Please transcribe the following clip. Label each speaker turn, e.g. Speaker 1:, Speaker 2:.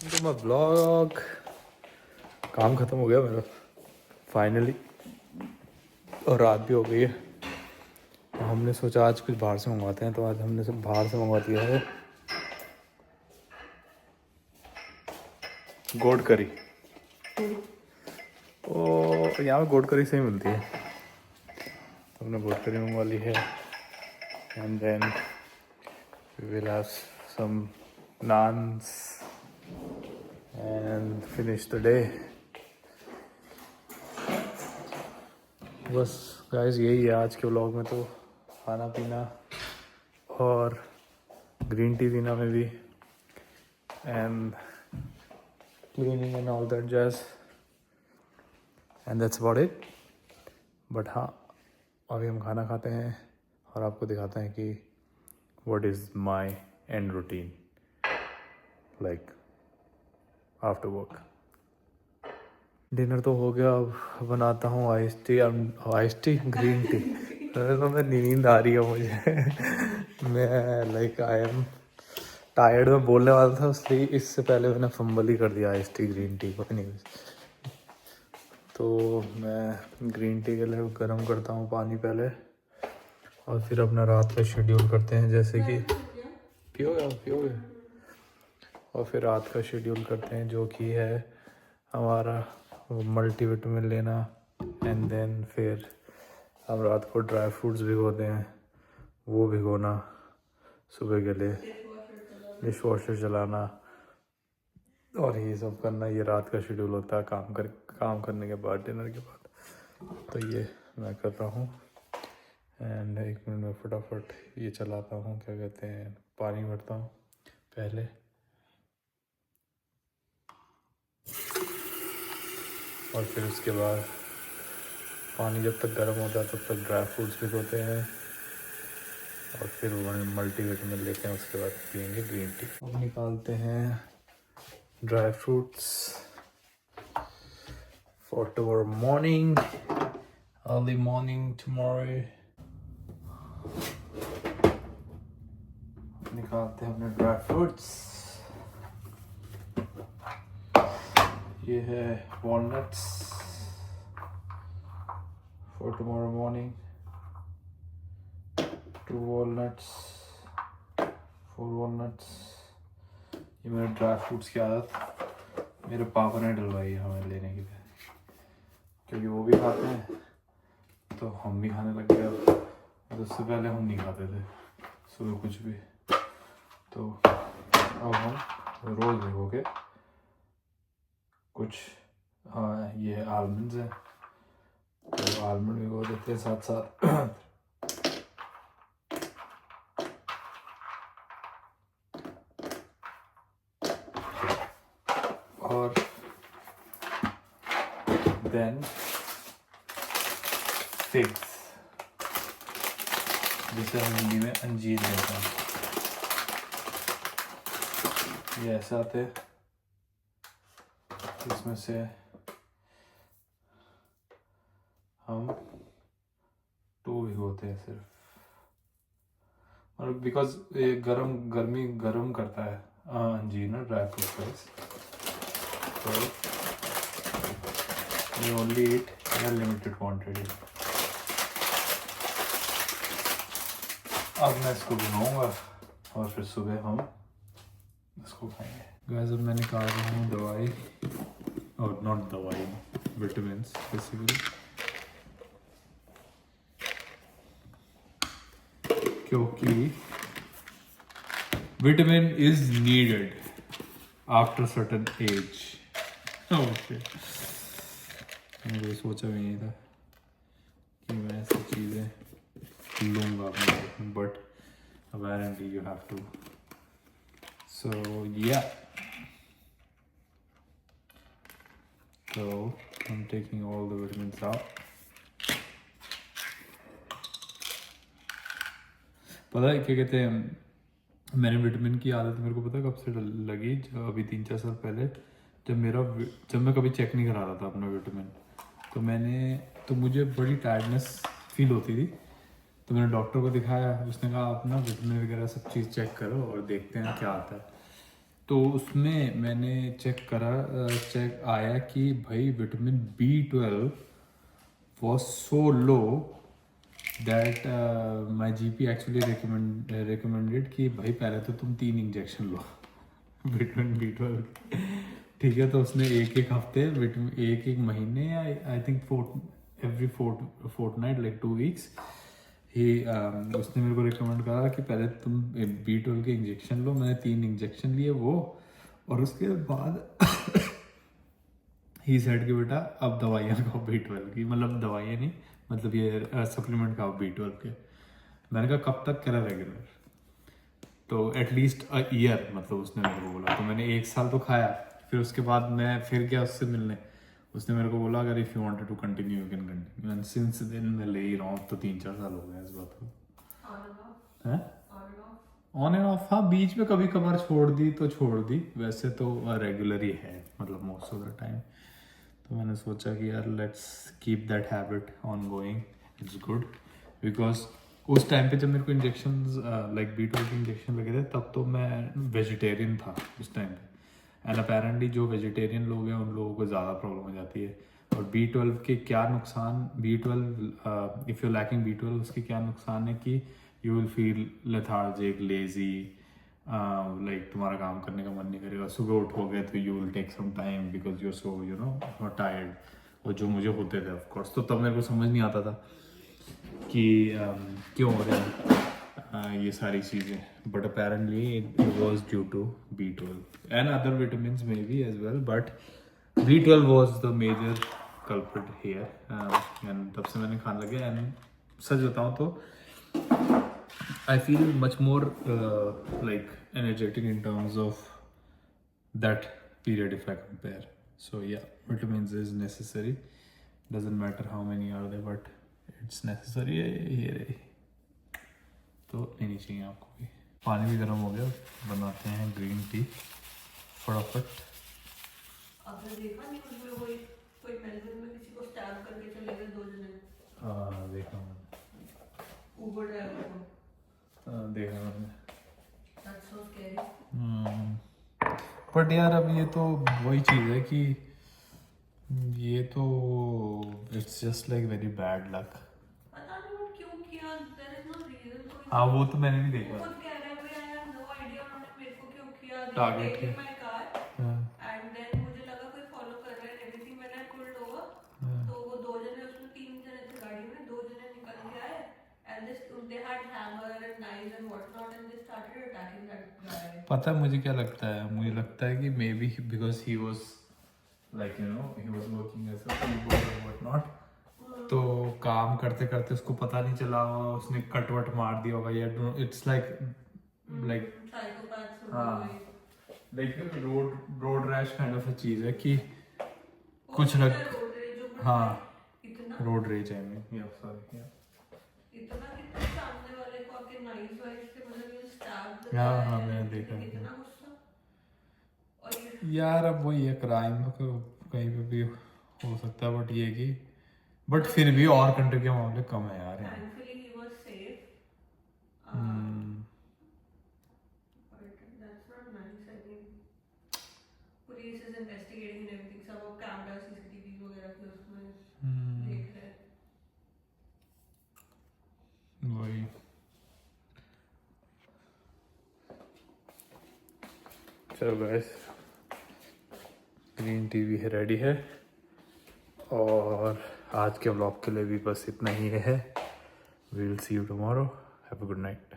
Speaker 1: तो मैं ब्लॉग काम ख़त्म हो गया मेरा फाइनली, और रात भी हो गई है। तो हमने सोचा आज कुछ बाहर से मंगवाते हैं, तो आज हमने सब बाहर से मंगवा दिया है गोड करी। तो यहाँ पे गोड करी सही मिलती है, तो हमने गोड करी मंगवा ली है। And then we will have some naans and finish the day. बस गाइस यही है आज के व्लॉग में, तो खाना पीना और ग्रीन टी पीना में भी, and cleaning and all that jazz, and that's about it. But हाँ, अभी हम खाना खाते हैं और आपको दिखाते हैं कि what is my and routine like after work. Dinner तो हो गया, अब बनाता हूँ आइस टी ग्रीन टी। तो मैं नींद आ रही है मुझे। मैं लाइक आई एम टायर्ड में बोलने वाला था, इसलिए इससे पहले मैंने फंबल ही कर दिया आइस टी ग्रीन टी को। नहीं, तो मैं ग्रीन टी के लिए गर्म करता हूँ पानी पहले, और फिर अपना रात का शेड्यूल करते हैं, जैसे कि पियोगे और फिर रात का शेड्यूल करते हैं, जो कि है हमारा मल्टीविटामिन लेना, एंड देन फिर हम रात को ड्राई फ्रूट्स भिगोते हैं, वो भिगोना सुबह के लिए, डिश वॉशर चलाना, और ये सब करना। ये रात का शेड्यूल होता है काम करने के बाद, डिनर के बाद। तो ये मैं कर रहा हूँ, एंड एक मिनट में फटाफट ये चलाता हूँ, क्या कहते हैं, पानी भरता हूँ पहले, और फिर उसके बाद पानी जब तक गर्म होता है तब तक ड्राई फ्रूट्स भिगोते हैं, और फिर मल्टीविटामिन लेते हैं, उसके बाद पियेंगे ग्रीन टी। अब निकालते हैं dry fruits for tomorrow morning, early morning tomorrow. निकालते हैं अपने ड्राई फ्रूट्स। ये है walnuts for tomorrow morning, 2 walnuts, 4 walnuts. ये मेरे ड्राई फ्रूट्स की आदत मेरे पापा ने डलवाई है हमें लेने के लिए, क्योंकि वो भी खाते हैं तो हम भी खाने लग गए। अब उससे पहले हम नहीं खाते थे सुबह कुछ भी, तो अब हम रोज़ भिगोगे कुछ। हाँ, ये आलमंड्स हैं, तो आलमंड भिगो देते हैं साथ साथ। और देन फिग्स, जिसे हम हिंदी में अंजीर कहते हैं। ये ऐसा आते, इसमें से हम 2 भिगोते हैं सिर्फ, और बिकॉज ये गर्मी गर्म करता है अंजीर ना, ड्राई फ्रूट का, तो we only eat in a limited quantity. अब मैं इसको भिगोऊंगा और फिर सुबह हम इसको खाएंगे। गाइस, अब मैं निकाल रहा हूँ दवाई, और नॉट दवाई, विटामिन्स बेसिकली, क्योंकि vitamin is needed after certain age. Okay, मैंने सोचा भी नहीं था कि मैं ऐसी चीज़ें लूँगा अपने लाइफ में, but apparently you have to. So yeah, so I'm taking all the vitamins out. पता है क्या कहते हैं, मैंने विटामिन की आदत मेरे को पता है कब से लगी, जब अभी 3-4 साल पहले, जब मैं कभी चेक नहीं करा रहा था अपना विटामिन, तो मुझे बड़ी टायर्डनेस फील होती थी। तो मैंने डॉक्टर को दिखाया, उसने कहा आप ना विटामिन वगैरह सब चीज़ चेक करो और देखते हैं क्या आता है। तो उसमें मैंने चेक आया कि भाई vitamin B12 was so low that my GP actually recommended कि भाई पहले तो तुम 3 इंजेक्शन लो विटामिन B12। ठीक है, तो उसने एक हफ्ते एक महीने या I think every fortnight like 2 weeks ही उसने मेरे को रिकमेंड करा कि पहले तुम B12 के इंजेक्शन लो। मैंने 3 इंजेक्शन लिए वो, और उसके बाद ही सेड कि बेटा अब दवाइयाँ खाओ B12 की, मतलब दवाइयाँ नहीं, मतलब ये सप्लीमेंट खाओ B12 के। मैंने कहा कब तक? करा रेगुलर, तो एटलीस्ट अ ईयर, मतलब उसने मेरे को बोला। तो मैंने 1 साल तो खाया, फिर उसके बाद मैं फिर गया उससे मिलने। उसने मेरे को बोला अगर if you wanted to continue you can continue, and since then मैं ले ही रहा हूँ। तो 3-4 साल हो गए इस बात को। हैं ऑन एंड ऑफ, हाँ बीच में कभी कभार छोड़ दी तो छोड़ दी, वैसे तो रेगुलर ही है, मतलब मोस्ट ऑफ द टाइम। तो मैंने सोचा कि यार let's keep that habit on going, it's good. Because उस टाइम पे जब मेरे को इंजेक्शन लाइक B12 के इंजेक्शन लगे थे, तब तो मैं वेजिटेरियन था उस टाइम पे। एंड अपेरेंटली जो वेजिटेरियन लोग हैं उन लोगों को ज़्यादा प्रॉब्लम हो जाती है। और B12 के क्या नुकसान, B12 if you lacking B12 उसके क्या नुकसान है कि you will feel lethargic, lazy, like तुम्हारा काम करने का मन नहीं करेगा। सुबह उठोगे तो you will take some time because you so you know tired, और जो मुझे होते थे ऑफ कोर्स। तो तब मेरे को समझ नहीं आता था कि क्यों हो रहे हैं ये सारी चीज़ें। But apparently it was due to B12 and other vitamin maybe as well, but B12 was the major culprit here. And तब से मैंने खाने लगे। एंड सच बताऊँ तो I feel much more like energetic in terms of that period if I compare. So yeah, vitamins is necessary. Doesn't matter how many are there, but it's necessary. ये रही तो लेनी चाहिए आपको भी। पानी भी गर्म हो गया, बनाते हैं ग्रीन टी फटाफट।
Speaker 2: आपने देखा नहीं उसमें कोई मेलबर्न में किसी को स्टैब करके चले गए 2 जने?
Speaker 1: हाँ देखा मैंने,
Speaker 2: ऊबर ड्राइवर को।
Speaker 1: देखा मैंने।
Speaker 2: That's so scary.
Speaker 1: बट यार अब ये तो वही चीज़ है कि ये तो it's just like very bad luck.
Speaker 2: पता नहीं वो क्यों किया, there is no reason.
Speaker 1: हाँ वो तो मैंने भी देखा।
Speaker 2: वो खुद कह रहे हैं भाई I have no idea उन्होंने मेरे को क्यों किया।
Speaker 1: Target
Speaker 2: They
Speaker 1: है।
Speaker 2: taken my car and then मुझे लगा कोई follow कर रहा है and everything when I pulled over तो वो 2 जने, उसमें 3 जने थे गाड़ी में, 2 जने निकल के आए and they had hammer and knives and whatnot and they started attacking that guy.
Speaker 1: पता है मुझे क्या लगता है? मुझे लगता है कि maybe because he was like you know he was working as a Uber और व्हाट नॉट, तो काम करते करते उसको पता नहीं चला, उसने कटवट मार दिया होगा। या इट्स लाइक
Speaker 2: Psychopaths.
Speaker 1: हाँ, like road rash kind of a चीज़ है कि कुछ लग, हाँ रोड रेज है मैं, या सॉरी
Speaker 2: इतना कितना सामने वाले को आके नाइफ वाइफ से मतलब ये स्टैब।
Speaker 1: हाँ मैंने देखा।
Speaker 2: कितना गुस्सा। और
Speaker 1: यार अब वही है, क्राइम तो कहीं पे भी हो सकता है, बट ये कि बट फिर भी और कंट्री के मामले कम है यार यहाँ।
Speaker 2: thankfully he was safe. But that's not nice. I mean, police is investigating and everything. सब अब कैमरा CCTV वगैरह के उसमें देख रहे हैं।
Speaker 1: वही चलो गाइस, ग्रीन टी भी रेडी है, और आज के व्लॉग के लिए भी बस इतना ही है। We will see you tomorrow. Have a good night.